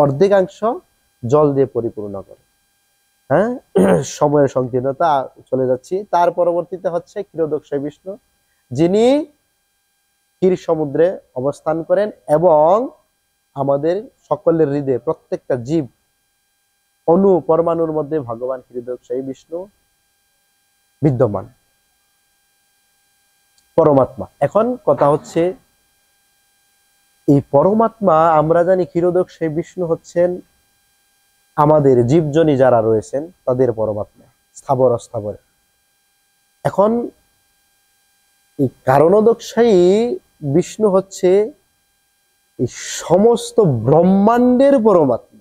অর্ধেকাংশ জল দিয়ে পরিপূর্ণ করে। হ্যাঁ, সময়ের সংকীর্ণতা, চলে যাচ্ছি। তার পরবর্তীতে হচ্ছে ক্ষীরোদকশায়ী বিষ্ণু, যিনি ক্ষীর সমুদ্রে অবস্থান করেন এবং আমাদের সকলের হৃদয়ে প্রত্যেকটা জীব অণু পরমাণুর মধ্যে ভগবান ক্ষীরোদকশায়ী বিষ্ণু বিদ্যমান, পরমাত্মা। এখন কথা হচ্ছে, এই পরমাত্মা আমরা জানি ক্ষীরোদকশায়ী বিষ্ণু হচ্ছেন আমাদের জীবজনী যারা রয়েছেন তাদের পরমাত্মা, স্থাবর অস্থাবরে। এখন এই কারণোদকশায়ী বিষ্ণু হচ্ছে এই সমস্ত ব্রহ্মাণ্ডের পরমাত্মা।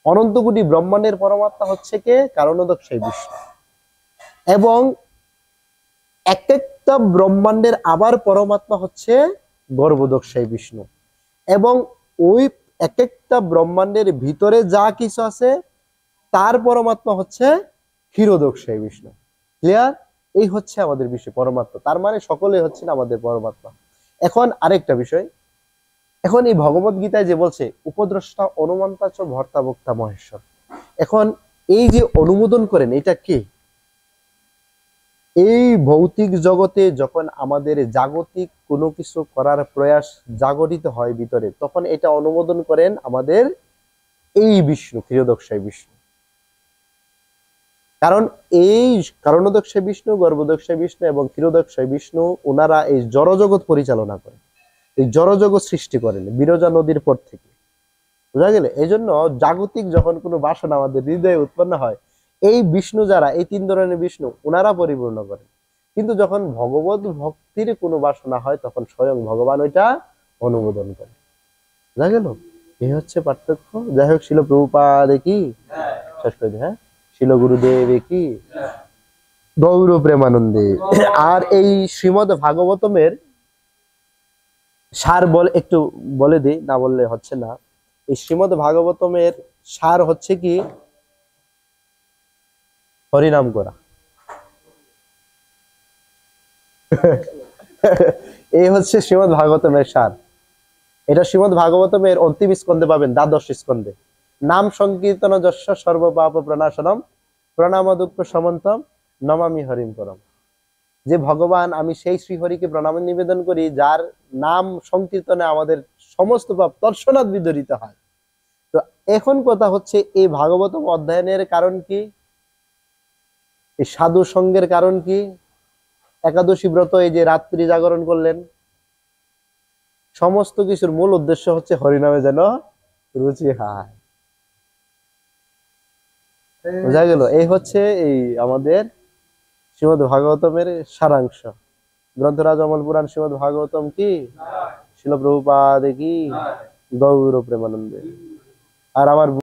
অনন্ত কোটি ব্রহ্মাণ্ডের পরমাত্মা হচ্ছে কে? কারণোদকশায়ী বিষ্ণু। এবং এক একটা ব্রহ্মাণ্ডের আবার পরমাত্মা হচ্ছে গর্ভোদকশায়ী বিষ্ণু। এবং ওই এক একটা ব্রহ্মাণ্ডের ভিতরে যা কিছু আছে তার পরমাত্মা হচ্ছে ক্ষীরোদকশায়ী বিষ্ণু। ক্লিয়ার? এই হচ্ছে আমাদের বিষয় পরমাত্মা, তার মানে সকলে হচ্ছেন আমাদের পরমাত্মা। এখন আরেকটা বিষয়, এখন এই ভগবত গীতায় যে বলছে উপদ্রষ্টা অনুমন্তা চ ভর্তা ভোক্তা মহেশ্বর, এখন এই যে অনুমোদন করেন এটা কে? এই ভৌতিক জগতে যখন আমাদের জাগতিক কোনো কিছু করার প্রয়াস জাগরিত হয় ভিতরে, তখন এটা অনুমোদন করেন আমাদের এই বিষ্ণু, ক্ষীরোদকশায়ী বিষ্ণু। কারণ এই কারণোদকশায়ী বিষ্ণু, গর্ভোদকশায়ী বিষ্ণু এবং ক্ষীরোদকশায়ী বিষ্ণু, ওনারা এই জড়জগৎ পরিচালনা করেন, এই জড়জগৎ সৃষ্টি করেন বিরজা নদীর পর থেকে। বুঝা গেলে? এই জন্য জাগতিক যখন কোনো বাসনা আমাদের হৃদয়ে উৎপন্ন হয়, এই বিষ্ণু যারা, এই তিন ধরনের বিষ্ণু ওনারা পরিপূর্ণ করেন। কিন্তু যখন ভগবত ভক্তির কোনো বাসনা হয় তখন স্বয়ং ভগবান ওইটা অনুমোদন করে। বুঝা গেল? এই হচ্ছে পার্থক্য। যাই হোক, শিল প্রভুপাদ কি শেষ করে দিই। হ্যাঁ, শিল গুরুদেব কি গৌর প্রেমানন্দে। আর এই শ্রীমদ ভাগবতমের সার একটু বলে দিই, না বললে হচ্ছে না। এই শ্রীমদ ভাগবতমের সার হচ্ছে কি? হরিনাম করা। এই হচ্ছে শ্রীমদ ভাগবতমের সার। এটা শ্রীমদ ভাগবতমের অন্তিম স্কন্ধে পাবেন, দ্বাদশ স্কন্ধে। নাম সংকীর্তন যস্য সর্বপাপ প্রণাশনম প্রণাম দুঃখ সমন্তম নমামি হরিম পরম। যে ভগবান, আমি সেই শ্রীহরিকে প্রণাম নিবেদন করি যার নাম সংকীর্তনে আমাদের সমস্ত পাপ তৎক্ষণাৎ বিদরিত হয়। তো এখন কথা হচ্ছে, এই ভাগবতম অধ্যয়নের কারণ কি? এই সাধু সঙ্গের কারণ কি? একাদশী ব্রত, এই যে রাত্রি জাগরণ করলেন, সমস্ত কিছুর মূল উদ্দেশ্য হচ্ছে হরিনামে যেন রুচি হয়। বোঝা গেল? এই হচ্ছে এই আমাদের শ্রীমদ ভাগবতমের সারাংশ। গ্রন্থরাজ অমল পুরাণ শ্রীমদ ভাগবতম কি, শিল প্রভুপাদ কি, গৌর প্রেমানন্দে। আর আমার